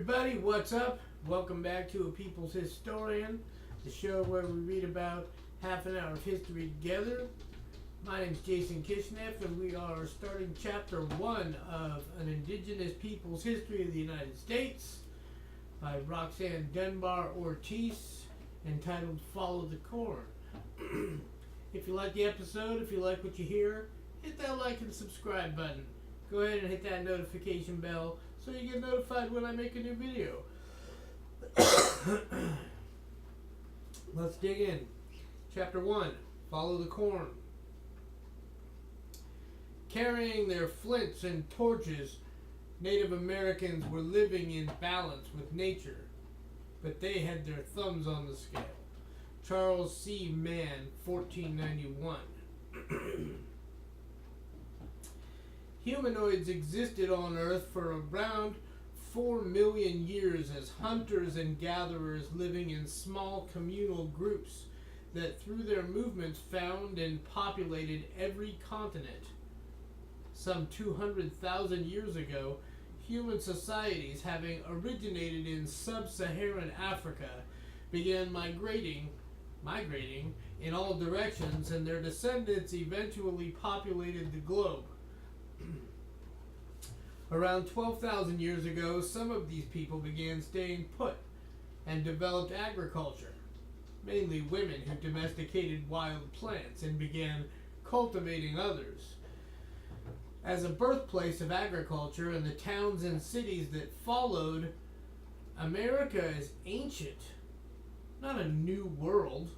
everybody, what's up? Welcome back to A People's Historian, the show where we read about half an hour of history together. My name's Jason Kishneff, and we are starting chapter 1 of An Indigenous People's History of the United States by Roxanne Dunbar Ortiz, entitled Follow the Corn. If you like the episode, if you like what you hear, hit that like and subscribe button. Go ahead and hit that notification bell so you get notified when I make a new video. Let's dig in. Chapter 1, Follow the Corn. Carrying their flints and torches, Native Americans were living in balance with nature, but they had their thumbs on the scale. Charles C. Mann, 1491. Humanoids existed on Earth for around 4 million years as hunters and gatherers living in small communal groups that through their movements found and populated every continent. Some 200,000 years ago, human societies, having originated in sub-Saharan Africa, began migrating in all directions, and their descendants eventually populated the globe. Around 12,000 years ago, some of these people began staying put and developed agriculture, mainly women who domesticated wild plants and began cultivating others. As a birthplace of agriculture and the towns and cities that followed, America is ancient, not a new world.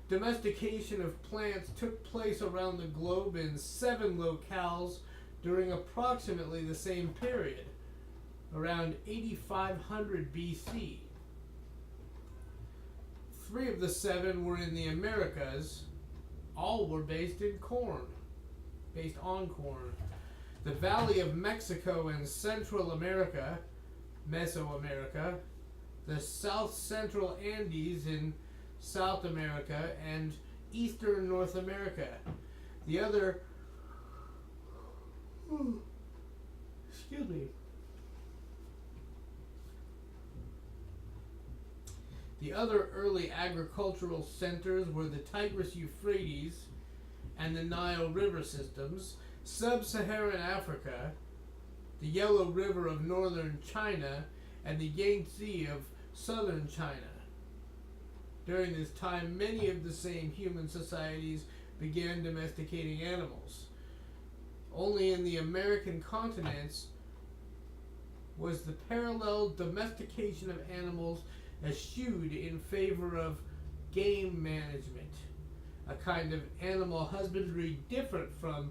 Domestication of plants took place around the globe in 7 locales during approximately the same period, around 8500 BC. 3 of the 7 were in the Americas. All were based on corn. The Valley of Mexico and Central America, Mesoamerica, the South Central Andes in South America, and Eastern North America. The other The other early agricultural centers were the Tigris-Euphrates and the Nile River systems, Sub-Saharan Africa, the Yellow River of northern China, and the Yangtze of southern China. During this time, many of the same human societies began domesticating animals. Only in the American continents was the parallel domestication of animals eschewed in favor of game management, a kind of animal husbandry different from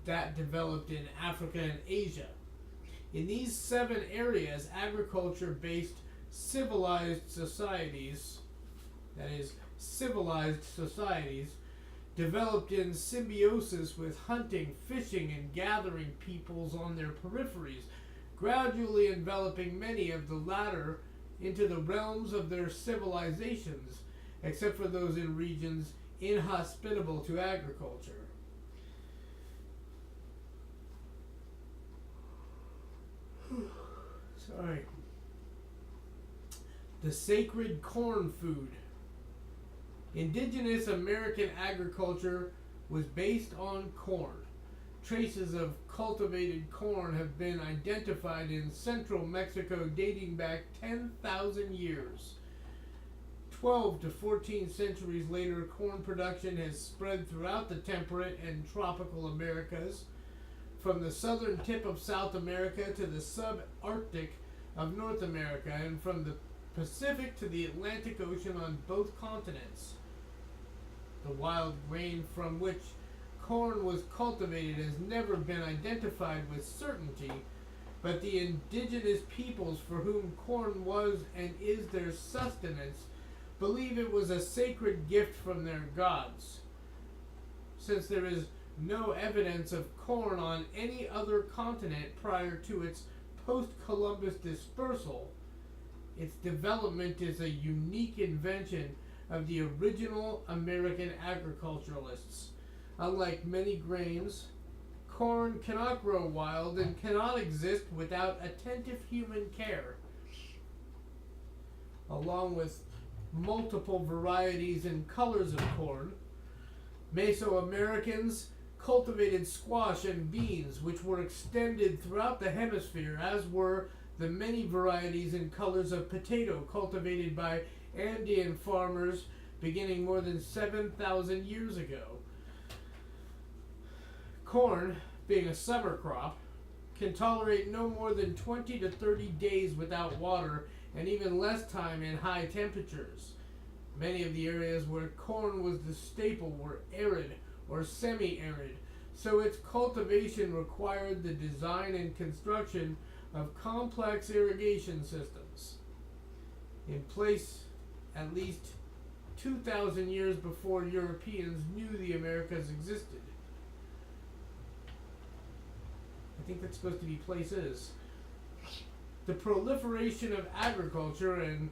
that developed in Africa and Asia. In these 7 areas, agriculture-based civilized societies, developed in symbiosis with hunting, fishing, and gathering peoples on their peripheries, gradually enveloping many of the latter into the realms of their civilizations, except for those in regions inhospitable to agriculture. Sorry. The sacred corn food. Indigenous American agriculture was based on corn. Traces of cultivated corn have been identified in central Mexico dating back 10,000 years. 12 to 14 centuries later, corn production has spread throughout the temperate and tropical Americas, from the southern tip of South America to the subarctic of North America, and from the Pacific to the Atlantic Ocean on both continents. The wild grain from which corn was cultivated has never been identified with certainty, but the indigenous peoples for whom corn was and is their sustenance believe it was a sacred gift from their gods. Since there is no evidence of corn on any other continent prior to its post-Columbus dispersal, its development is a unique invention of the original American agriculturalists. Unlike many grains, corn cannot grow wild and cannot exist without attentive human care. along with multiple varieties and colors of corn. Mesoamericans cultivated squash and beans, which were extended throughout the hemisphere, as were the many varieties and colors of potato cultivated by Andean farmers beginning more than 7,000 years ago. Corn, being a summer crop, can tolerate no more than 20 to 30 days without water and even less time in high temperatures. Many of the areas where corn was the staple were arid or semi-arid, so its cultivation required the design and construction of complex irrigation systems. In place at least 2,000 years before Europeans knew the Americas existed. I think that's supposed to be places. The proliferation of agriculture and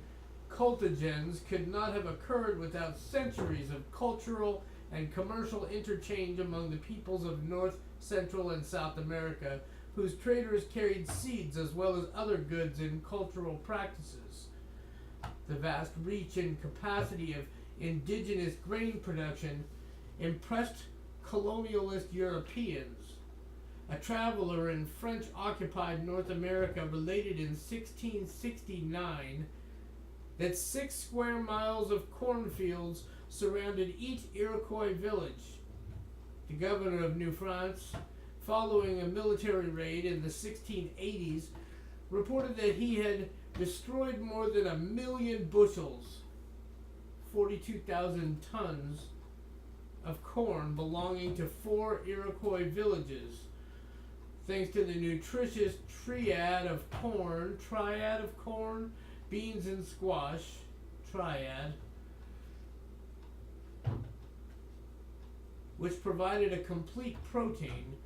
cultigens could not have occurred without centuries of cultural and commercial interchange among the peoples of North, Central, and South America, whose traders carried seeds as well as other goods and cultural practices. The vast reach and capacity of indigenous grain production impressed colonialist Europeans. A traveler in French-occupied North America related in 1669 that 6 square miles of cornfields surrounded each Iroquois village. The governor of New France, following a military raid in the 1680s, reported that he had destroyed more than 1 million bushels, 42,000 tons, of corn belonging to 4 Iroquois villages, thanks to the nutritious triad of corn, beans and squash, which provided a complete protein.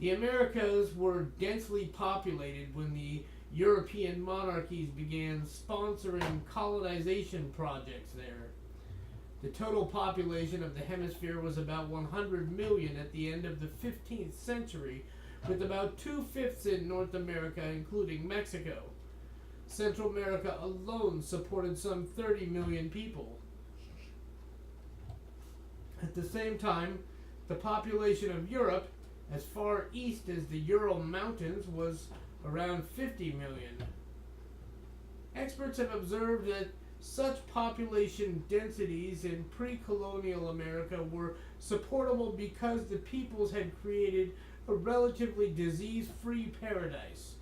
The Americas were densely populated when the European monarchies began sponsoring colonization projects there. The total population of the hemisphere was about 100 million at the end of the 15th century, with about 2/5 in North America, including Mexico. Central America alone supported some 30 million people. At the same time, the population of Europe, as far east as the Ural Mountains, was around 50 million. Experts have observed that such population densities in pre-colonial America were supportable because the peoples had created a relatively disease-free paradise.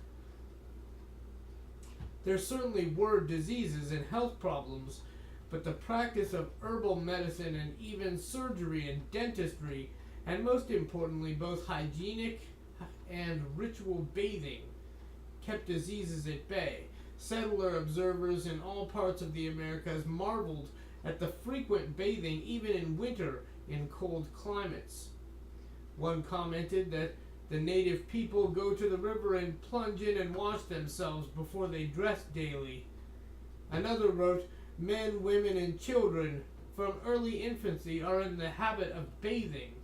There certainly were diseases and health problems, but the practice of herbal medicine and even surgery and dentistry, and most importantly both hygienic and ritual bathing, kept diseases at bay. Settler observers in all parts of the Americas marveled at the frequent bathing even in winter in cold climates. One commented that the native people go to the river and plunge in and wash themselves before they dress daily. Another wrote, men, women, and children from early infancy are in the habit of bathing.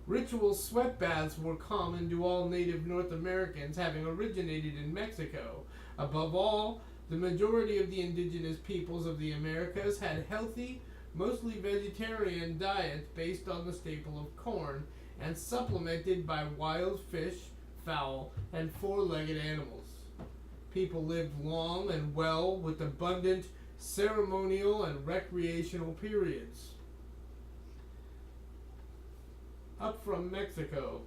Ritual sweat baths were common to all native North Americans, having originated in Mexico. Above all, the majority of the indigenous peoples of the Americas had healthy, mostly vegetarian diets based on the staple of corn and supplemented by wild fish, fowl, and 4-legged animals. People lived long and well with abundant ceremonial and recreational periods. Up from Mexico.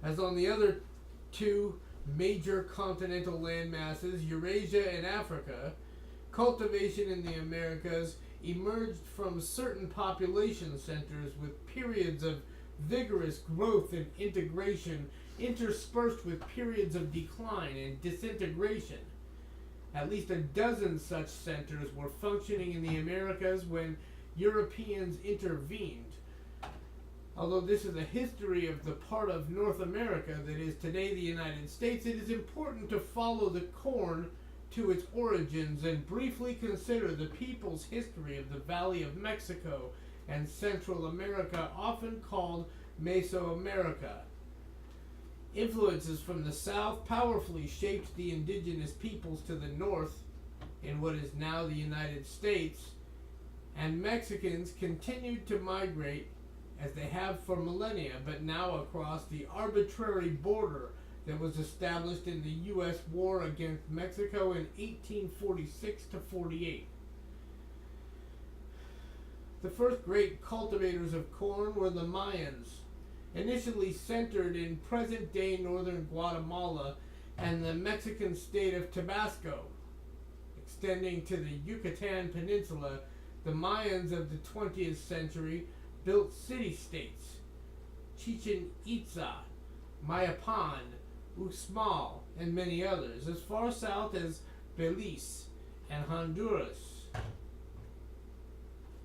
As on the other 2 major continental landmasses, Eurasia and Africa, cultivation in the Americas emerged from certain population centers with periods of vigorous growth and integration interspersed with periods of decline and disintegration. At least a dozen such centers were functioning in the Americas when Europeans intervened. Although this is a history of the part of North America that is today the United States, it is important to follow the corn to its origins and briefly consider the people's history of the Valley of Mexico and Central America, often called Mesoamerica. Influences from the south powerfully shaped the indigenous peoples to the north in what is now the United States, and Mexicans continued to migrate as they have for millennia, but now across the arbitrary border that was established in the U.S. war against Mexico in 1846 to 48. The first great cultivators of corn were the Mayans, initially centered in present-day northern Guatemala and the Mexican state of Tabasco. Extending to the Yucatan Peninsula, the Mayans of the 20th century built city-states: Chichen Itza, Mayapan, Uxmal, and many others, as far south as Belize and Honduras.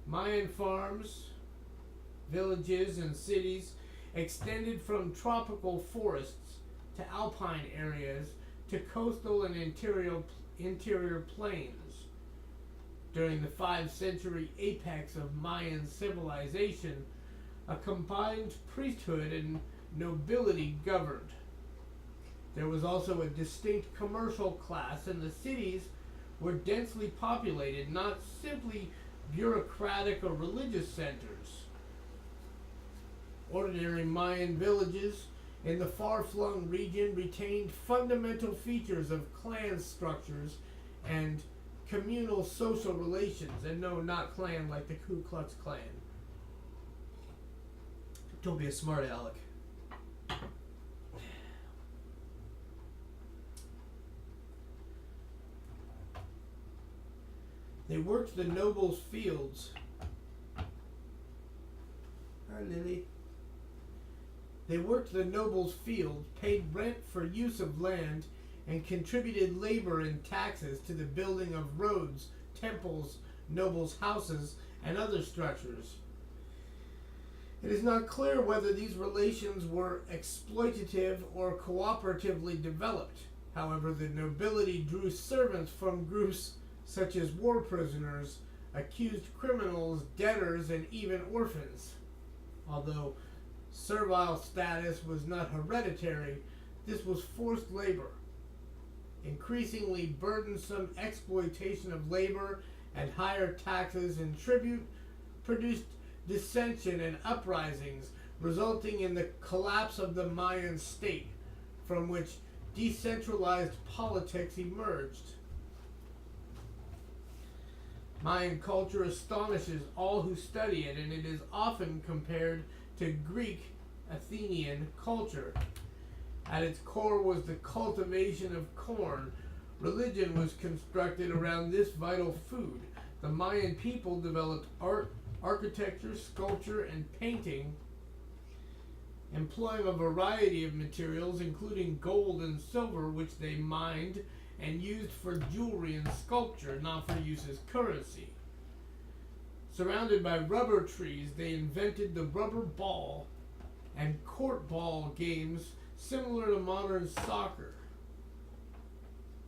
Mayan farms, villages, and cities extended from tropical forests to alpine areas to coastal and interior plains. During the 5th-century apex of Mayan civilization, a combined priesthood and nobility governed. There was also a distinct commercial class, and the cities were densely populated, not simply bureaucratic or religious centers. Ordinary Mayan villages in the far-flung region retained fundamental features of clan structures and communal social relations, and no, not clan like the Ku Klux Klan. Don't be a smart aleck. They worked the nobles' fields. Hi, Lily. They worked the nobles' fields, paid rent for use of land, and contributed labor and taxes to the building of roads, temples, nobles' houses, and other structures. It is not clear whether these relations were exploitative or cooperatively developed. However, the nobility drew servants from groups such as war prisoners, accused criminals, debtors, and even orphans. Although servile status was not hereditary, this was forced labor. Increasingly burdensome exploitation of labor and higher taxes and tribute produced dissension and uprisings, resulting in the collapse of the Mayan state, from which decentralized politics emerged. Mayan culture astonishes all who study it, and it is often compared to Greek Athenian culture. At its core was the cultivation of corn. Religion was constructed around this vital food. The Mayan people developed art, architecture, sculpture, and painting, employing a variety of materials, including gold and silver, which they mined and used for jewelry and sculpture, not for use as currency. Surrounded by rubber trees, they invented the rubber ball and court ball games similar to modern soccer.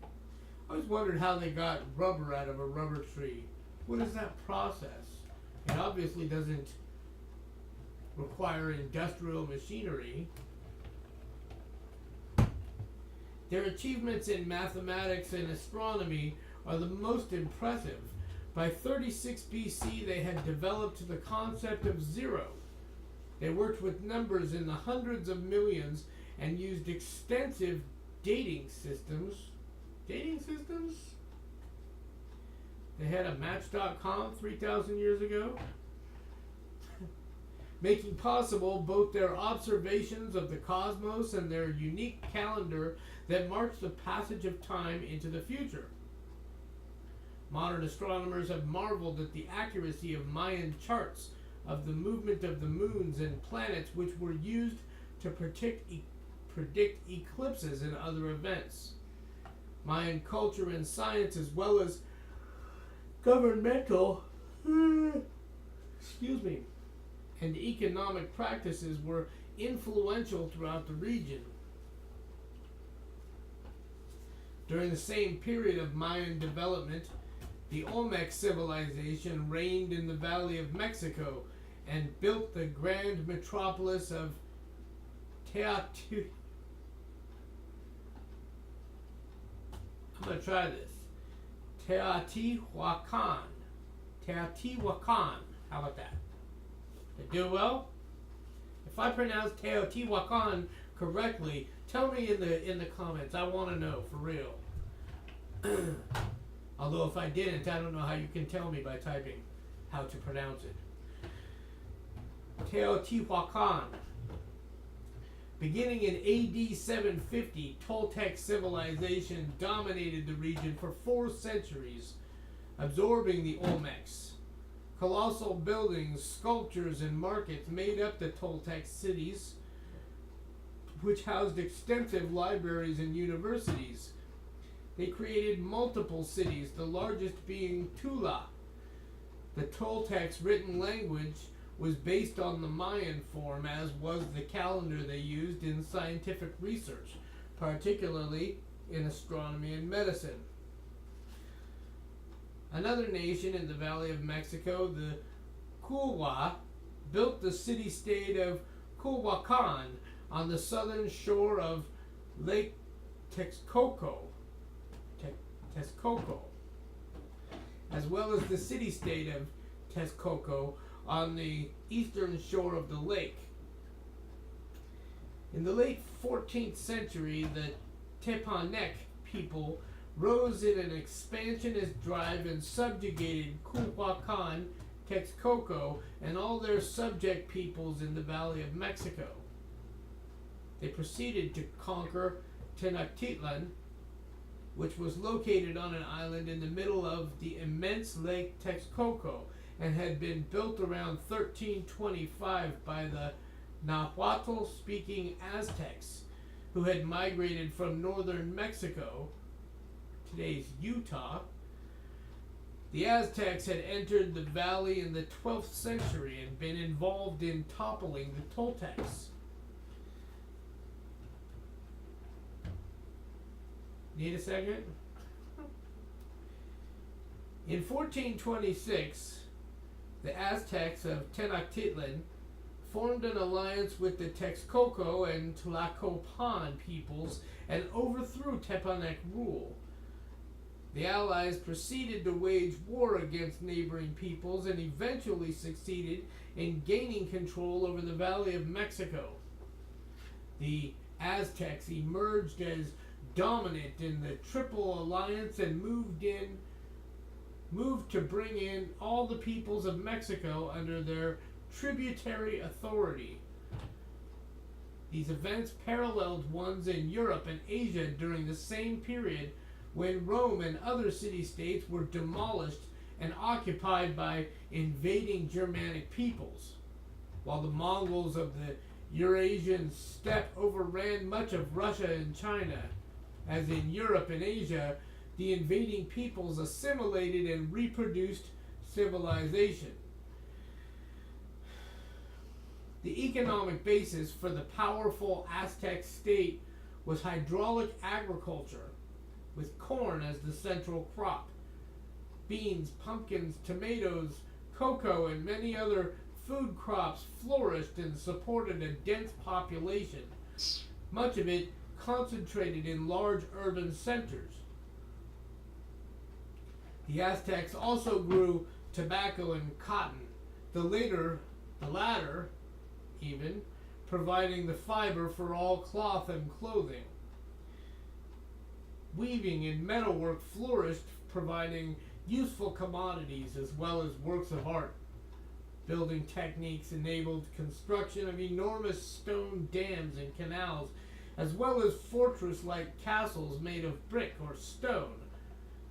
I always wondered how they got rubber out of a rubber tree. What is that process? It obviously doesn't require industrial machinery. Their achievements in mathematics and astronomy are the most impressive. By 36 BC, they had developed the concept of zero. They worked with numbers in the hundreds of millions and used extensive dating systems. Dating systems? They had a Match.com 3,000 years ago, making possible both their observations of the cosmos and their unique calendar that marks the passage of time into the future. Modern astronomers have marveled at the accuracy of Mayan charts of the movement of the moons and planets, which were used to predict eclipses and other events. Mayan culture and science, as well as governmental and economic practices, were influential throughout the region. During the same period of Mayan development, the Olmec civilization reigned in the Valley of Mexico and built the grand metropolis of I'm going to try this. Teotihuacan. Teotihuacan. How about that? Did I do well? If I pronounce Teotihuacan correctly, tell me in the comments. I want to know, for real. Although if I didn't, I don't know how you can tell me by typing how to pronounce it. Teotihuacan. Beginning in AD 750, Toltec civilization dominated the region for 4 centuries, absorbing the Olmecs. Colossal buildings, sculptures, and markets made up the Toltec cities, which housed extensive libraries and universities. They created multiple cities, the largest being Tula. The Toltecs' written language was based on the Mayan form, as was the calendar they used in scientific research, particularly in astronomy and medicine. Another nation in the Valley of Mexico, the Culwa, built the city-state of Culhuacan on the southern shore of Lake Texcoco, as well as the city-state of Texcoco on the eastern shore of the lake. In the late 14th century, the Tepanec people rose in an expansionist drive and subjugated Culhuacan, Texcoco, and all their subject peoples in the Valley of Mexico. They proceeded to conquer Tenochtitlan, which was located on an island in the middle of the immense Lake Texcoco and had been built around 1325 by the Nahuatl-speaking Aztecs, who had migrated from northern Mexico, today's Utah. The Aztecs had entered the valley in the 12th century and been involved in toppling the Toltecs. Need a second? In 1426, the Aztecs of Tenochtitlan formed an alliance with the Texcoco and Tlacopan peoples and overthrew Tepanec rule. The Allies proceeded to wage war against neighboring peoples and eventually succeeded in gaining control over the Valley of Mexico. The Aztecs emerged as dominant in the Triple Alliance and moved to bring in all the peoples of Mexico under their tributary authority. These events paralleled ones in Europe and Asia during the same period when Rome and other city-states were demolished and occupied by invading Germanic peoples, while the Mongols of the Eurasian steppe overran much of Russia and China. As in Europe and Asia, the invading peoples assimilated and reproduced civilization. The economic basis for the powerful Aztec state was hydraulic agriculture, with corn as the central crop. Beans, pumpkins, tomatoes, cocoa, and many other food crops flourished and supported a dense population, much of it concentrated in large urban centers. The Aztecs also grew tobacco and cotton, the latter even, providing the fiber for all cloth and clothing. Weaving and metalwork flourished, providing useful commodities as well as works of art. Building techniques enabled construction of enormous stone dams and canals, as well as fortress-like castles made of brick or stone.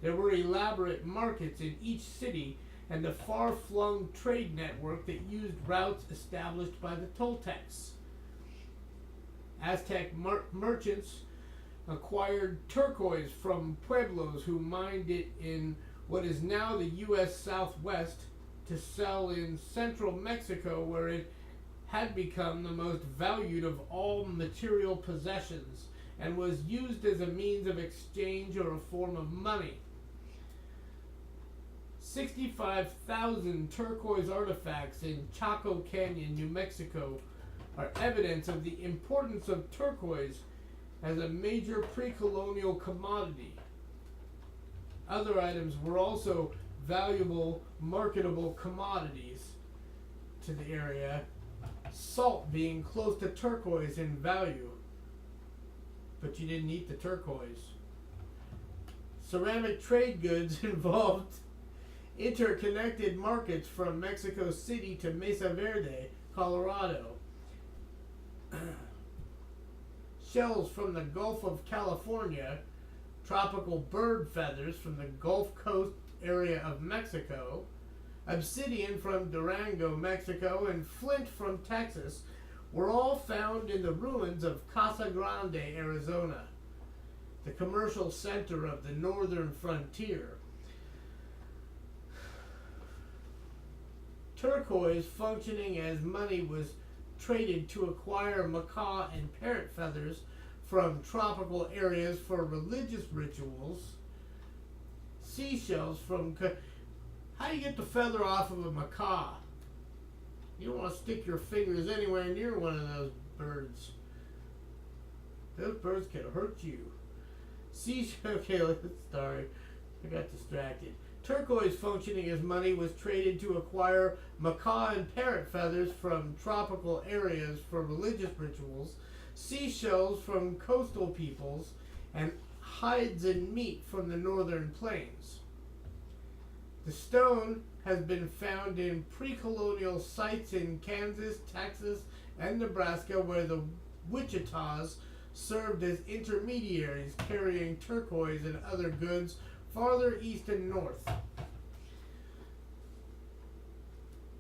There were elaborate markets in each city and a far-flung trade network that used routes established by the Toltecs. Aztec merchants acquired turquoise from pueblos who mined it in what is now the U.S. Southwest to sell in central Mexico, where it had become the most valued of all material possessions and was used as a means of exchange or a form of money. 65,000 turquoise artifacts in Chaco Canyon, New Mexico, are evidence of the importance of turquoise as a major pre-colonial commodity. Other items were also valuable, marketable commodities to the area, salt being close to turquoise in value. But you didn't eat the turquoise. Ceramic trade goods involved interconnected markets from Mexico City to Mesa Verde, Colorado. Shells from the Gulf of California, tropical bird feathers from the Gulf Coast area of Mexico, obsidian from Durango, Mexico, and flint from Texas were all found in the ruins of Casa Grande, Arizona, the commercial center of the northern frontier. Turquoise, functioning as money, was traded to acquire macaw and parrot feathers from tropical areas for religious rituals. Seashells from... How do you get the feather off of a macaw? You don't want to stick your fingers anywhere near one of those birds. Those birds can hurt you. Okay, sorry. I got distracted. Turquoise, functioning as money, was traded to acquire macaw and parrot feathers from tropical areas for religious rituals, seashells from coastal peoples, and hides and meat from the northern plains. The stone has been found in pre-colonial sites in Kansas, Texas, and Nebraska, where the Wichitas served as intermediaries carrying turquoise and other goods farther east and north.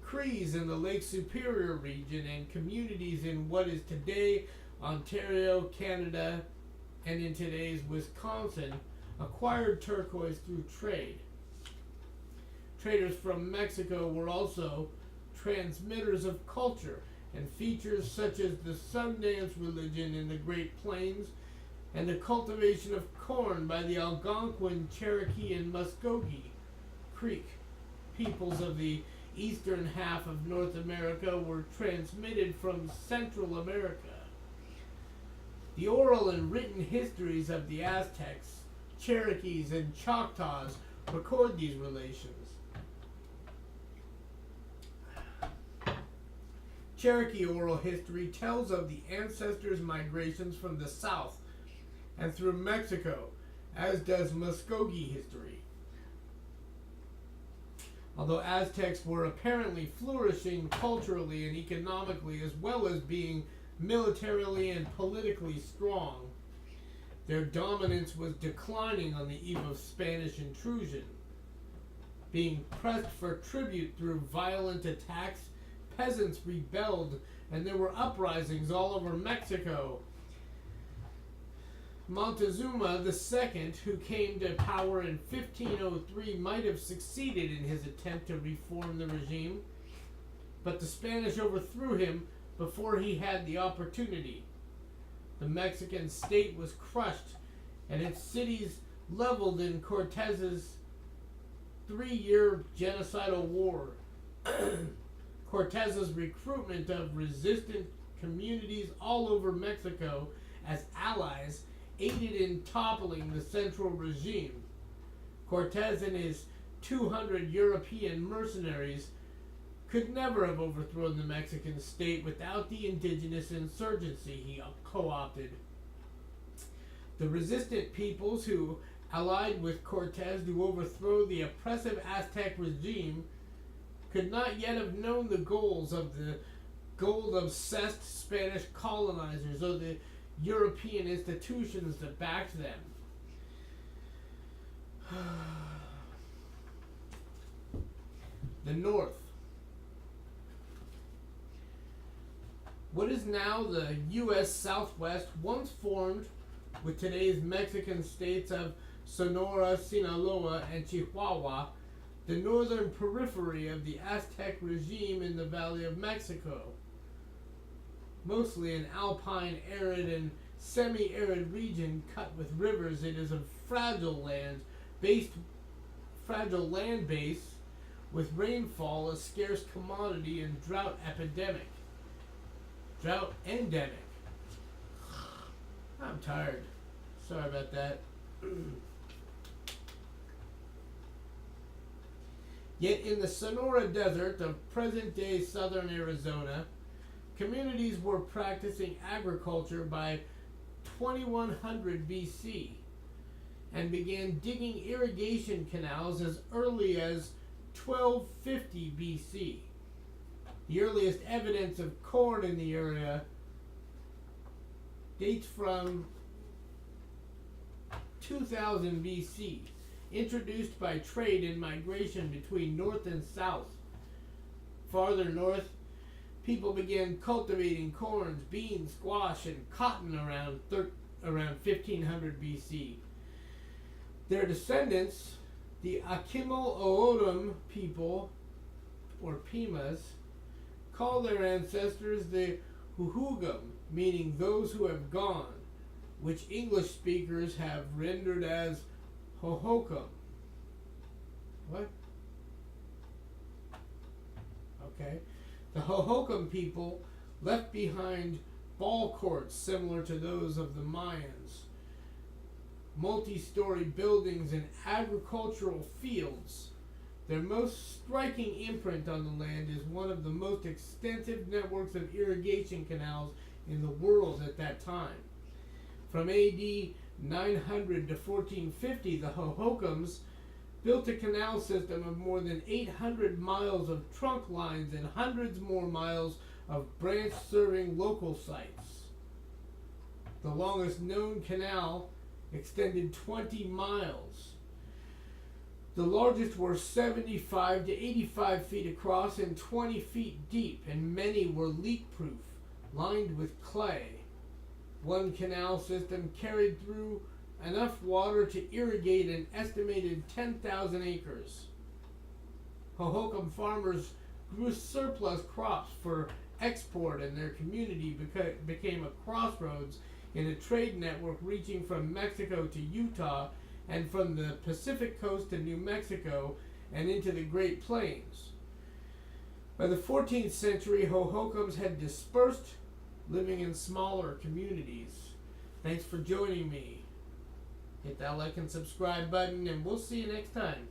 Crees in the Lake Superior region and communities in what is today Ontario, Canada, and in today's Wisconsin acquired turquoise through trade. Traders from Mexico were also transmitters of culture and features such as the Sundance religion in the Great Plains and the cultivation of corn by the Algonquin, Cherokee, and Muskogee Creek peoples of the eastern half of North America were transmitted from Central America. The oral and written histories of the Aztecs, Cherokees, and Choctaws record these relations. Cherokee oral history tells of the ancestors' migrations from the south and through Mexico, as does Muskogee history. Although Aztecs were apparently flourishing culturally and economically as well as being militarily and politically strong, their dominance was declining on the eve of Spanish intrusion. Being pressed for tribute through violent attacks, peasants rebelled, and there were uprisings all over Mexico. Montezuma II, who came to power in 1503, might have succeeded in his attempt to reform the regime, but the Spanish overthrew him before he had the opportunity. The Mexican state was crushed, and its cities leveled in Cortez's 3-year genocidal war. Cortez's recruitment of resistant communities all over Mexico as allies aided in toppling the central regime. Cortez and his 200 European mercenaries could never have overthrown the Mexican state without the indigenous insurgency he co-opted. The resistant peoples who allied with Cortez to overthrow the oppressive Aztec regime could not yet have known the goals of the gold-obsessed Spanish colonizers or the European institutions that backed them. The North. What is now the U.S. Southwest once formed with today's Mexican states of Sonora, Sinaloa, and Chihuahua, the northern periphery of the Aztec regime in the Valley of Mexico. Mostly an alpine, arid, and semi-arid region cut with rivers, it is a fragile land base with rainfall a scarce commodity and drought endemic. I'm tired. Sorry about that. Yet in the Sonora Desert of present-day southern Arizona, communities were practicing agriculture by 2100 BC and began digging irrigation canals as early as 1250 BC. The earliest evidence of corn in the area dates from 2000 BC, introduced by trade and migration between north and south. Farther north, people began cultivating corns, beans, squash, and cotton around 1500 BC. Their descendants, the Akimel Oorum people, or Pimas, call their ancestors the Huhugam, meaning those who have gone, which English speakers have rendered as Hohokam. What? Okay. The Hohokam people left behind ball courts similar to those of the Mayans, multi-story buildings and agricultural fields. Their most striking imprint on the land is one of the most extensive networks of irrigation canals in the world at that time. From AD 900 to 1450, the Hohokams built a canal system of more than 800 miles of trunk lines and hundreds more miles of branch serving local sites. The longest known canal extended 20 miles. The largest were 75 to 85 feet across and 20 feet deep, and many were leak-proof, lined with clay. One canal system carried through enough water to irrigate an estimated 10,000 acres. Hohokam farmers grew surplus crops for export, and their community became a crossroads in a trade network reaching from Mexico to Utah and from the Pacific coast to New Mexico and into the Great Plains. By the 14th century, Hohokams had dispersed, living in smaller communities. Thanks for joining me. Hit that like and subscribe button, and we'll see you next time.